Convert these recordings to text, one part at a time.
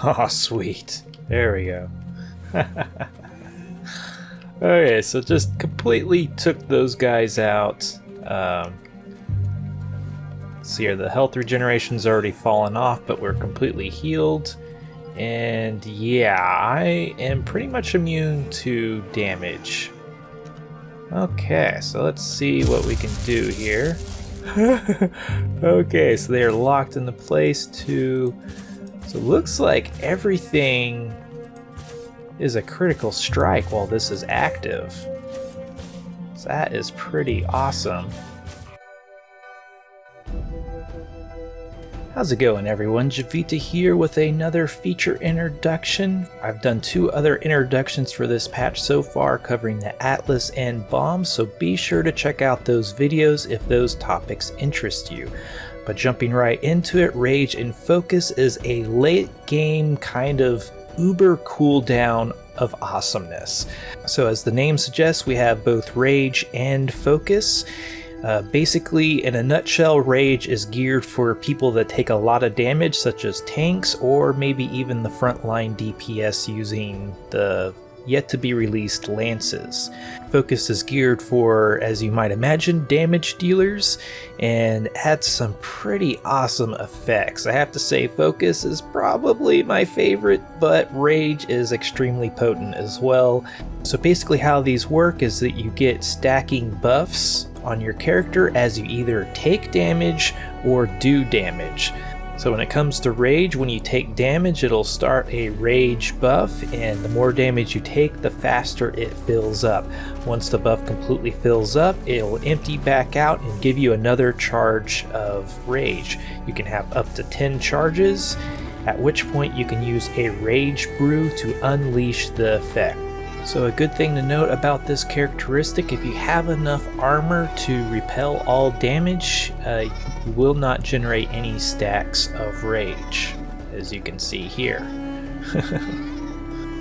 Oh, sweet. There we go. Okay, so just completely took those guys out. See here, the health regeneration's already fallen off, but we're completely healed. And yeah, I am pretty much immune to damage. Okay, so let's see what we can do here. Okay, so they are locked into place too. So it looks like everything is a critical strike while this is active. So that is pretty awesome. How's it going, everyone? Javita here with another feature introduction. I've done 2 other introductions for this patch so far covering the Atlas and Bombs, so be sure to check out those videos if those topics interest you. But jumping right into it, Rage and Focus is a late game kind of uber cooldown of awesomeness. So as the name suggests, we have both Rage and Focus. Basically, in a nutshell, Rage is geared for people that take a lot of damage, such as tanks, or maybe even the frontline DPS using the yet-to-be-released lances. Focus is geared for, as you might imagine, damage dealers, and adds some pretty awesome effects. I have to say, Focus is probably my favorite, but Rage is extremely potent as well. So basically how these work is that you get stacking buffs on your character as you either take damage or do damage. So when it comes to Rage, when you take damage, it'll start a Rage buff, and the more damage you take, the faster it fills up. Once the buff completely fills up, it'll empty back out and give you another charge of Rage. You can have up to 10 charges, at which point you can use a Rage Brew to unleash the effect. So a good thing to note about this characteristic, if you have enough armor to repel all damage, you will not generate any stacks of Rage, as you can see here.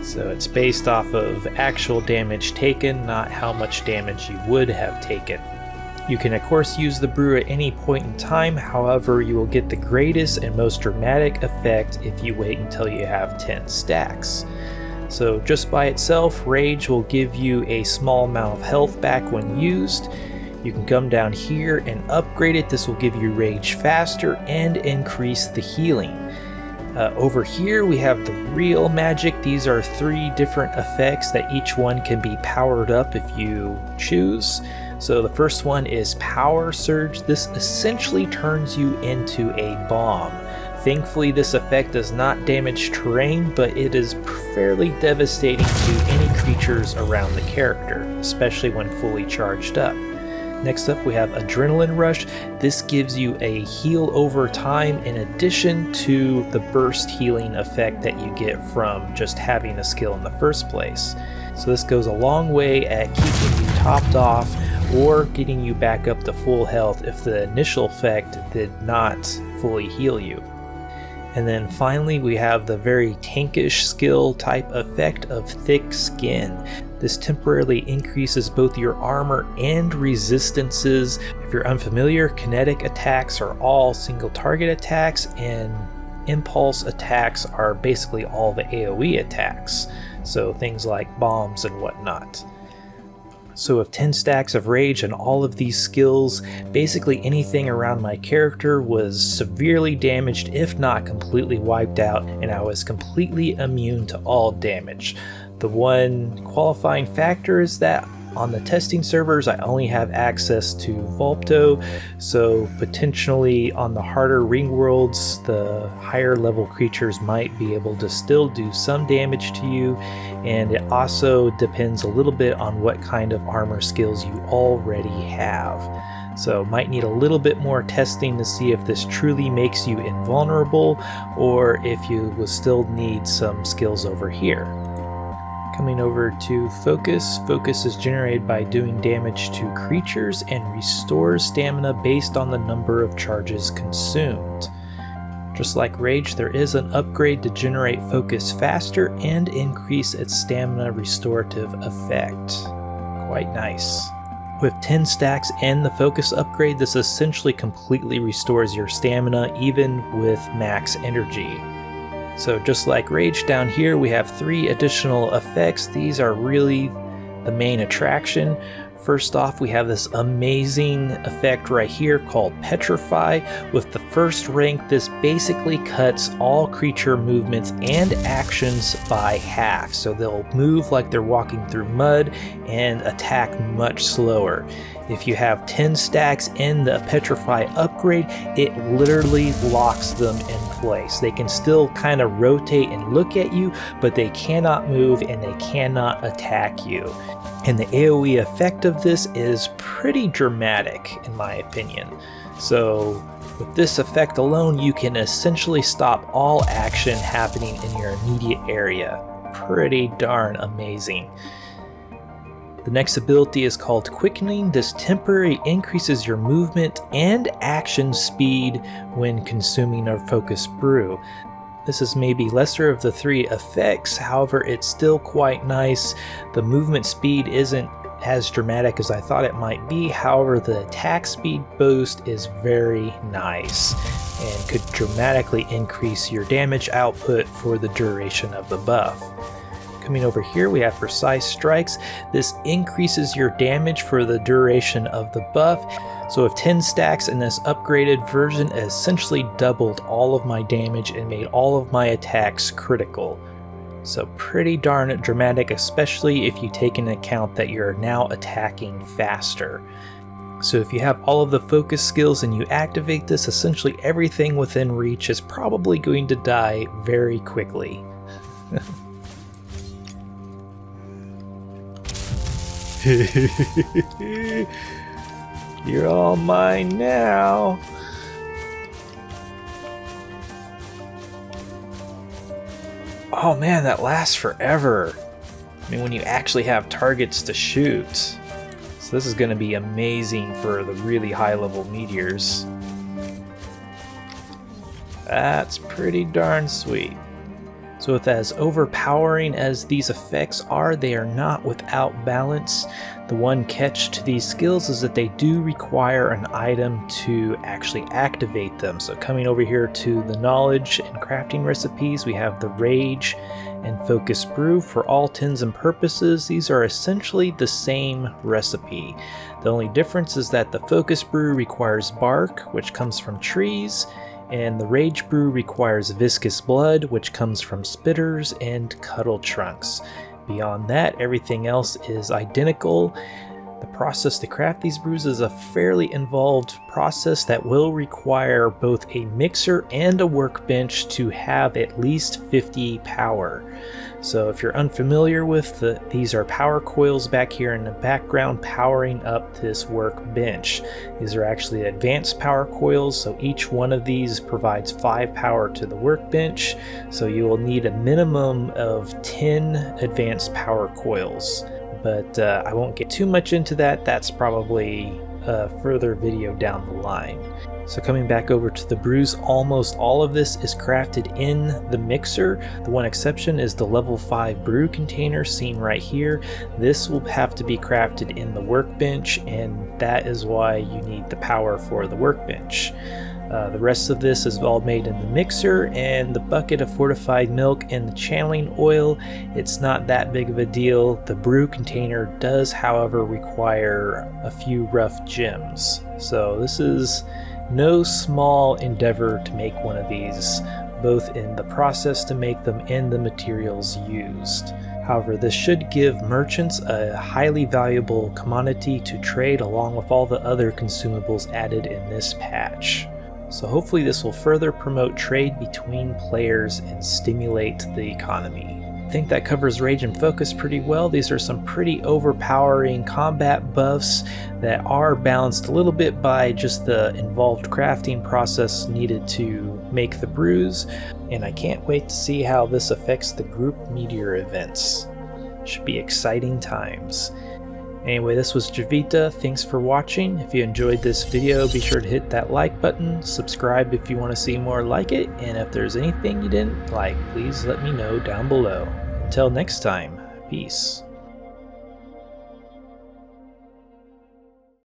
So it's based off of actual damage taken, not how much damage you would have taken. You can of course use the brew at any point in time, however you will get the greatest and most dramatic effect if you wait until you have 10 stacks. So just by itself, Rage will give you a small amount of health back when used. You can come down here and upgrade it. This will give you Rage faster and increase the healing. Over here we have the real magic. These are 3 different effects that each one can be powered up if you choose. So the first one is Power Surge. This essentially turns you into a bomb. Thankfully, this effect does not damage terrain, but it is fairly devastating to any creatures around the character, especially when fully charged up. Next up, we have Adrenaline Rush. This gives you a heal over time in addition to the burst healing effect that you get from just having a skill in the first place. So this goes a long way at keeping you topped off or getting you back up to full health if the initial effect did not fully heal you. And then finally we have the very tankish skill type effect of Thick Skin. This temporarily increases both your armor and resistances. If you're unfamiliar, kinetic attacks are all single target attacks, and impulse attacks are basically all the AoE attacks. So things like bombs and whatnot. So with 10 stacks of Rage and all of these skills, basically anything around my character was severely damaged, if not completely wiped out, and I was completely immune to all damage. The one qualifying factor is that on the testing servers I only have access to Volpto, so potentially on the harder ring worlds the higher level creatures might be able to still do some damage to you, and it also depends a little bit on what kind of armor skills you already have. So might need a little bit more testing to see if this truly makes you invulnerable or if you will still need some skills over here. Coming over to Focus. Focus is generated by doing damage to creatures and restores stamina based on the number of charges consumed. Just like Rage, there is an upgrade to generate Focus faster and increase its stamina restorative effect. Quite nice. With 10 stacks and the Focus upgrade, this essentially completely restores your stamina even with max energy. So just like Rage down here, we have 3 additional effects. These are really the main attraction. First off, we have this amazing effect right here called Petrify. With the first rank, this basically cuts all creature movements and actions by half. So they'll move like they're walking through mud and attack much slower. If you have 10 stacks in the Petrify upgrade, it literally locks them in place. They can still kind of rotate and look at you, but they cannot move and they cannot attack you. And the AoE effect of this is pretty dramatic in my opinion. So with this effect alone, you can essentially stop all action happening in your immediate area. Pretty darn amazing. The next ability is called Quickening. This temporarily increases your movement and action speed when consuming a focused brew. This is maybe lesser of the 3 effects, however it's still quite nice. The movement speed isn't as dramatic as I thought it might be, however the attack speed boost is very nice and could dramatically increase your damage output for the duration of the buff. Coming over here, we have Precise Strikes. This increases your damage for the duration of the buff. So if 10 stacks in this upgraded version essentially doubled all of my damage and made all of my attacks critical. So pretty darn dramatic, especially if you take into account that you're now attacking faster. So if you have all of the focus skills and you activate this, essentially everything within reach is probably going to die very quickly. You're all mine now. Oh man, that lasts forever. I mean, when you actually have targets to shoot. So this is going to be amazing for the really high level meteors. That's pretty darn sweet. So with as overpowering as these effects are, they are not without balance. The one catch to these skills is that they do require an item to actually activate them. So coming over here to the knowledge and crafting recipes, we have the Rage and Focus Brew. For all intents and purposes, these are essentially the same recipe. The only difference is that the Focus Brew requires bark, which comes from trees, and the Rage Brew requires viscous blood, which comes from spitters and cuddle trunks. Beyond that, everything else is identical. The process to craft these brews is a fairly involved process that will require both a mixer and a workbench to have at least 50 power. So if you're unfamiliar with these are power coils back here in the background powering up this workbench. These are actually advanced power coils, so each one of these provides 5 power to the workbench. So you will need a minimum of 10 advanced power coils. But I won't get too much into that. That's probably a further video down the line. So coming back over to the brews, almost all of this is crafted in the mixer. The one exception is the level 5 brew container seen right here. This will have to be crafted in the workbench, and that is why you need the power for the workbench. The rest of this is all made in the mixer, and the bucket of fortified milk and the channeling oil, it's not that big of a deal. The brew container does, however, require a few rough gems. So this is no small endeavor to make one of these, both in the process to make them and the materials used. However, this should give merchants a highly valuable commodity to trade along with all the other consumables added in this patch. So hopefully this will further promote trade between players and stimulate the economy. I think that covers Rage and Focus pretty well. These are some pretty overpowering combat buffs that are balanced a little bit by just the involved crafting process needed to make the brews, and I can't wait to see how this affects the group meteor events. Should be exciting times. Anyway, this was Javita. Thanks for watching. If you enjoyed this video, be sure to hit that like button, subscribe if you want to see more like it, and if there's anything you didn't like, please let me know down below. Until next time, peace.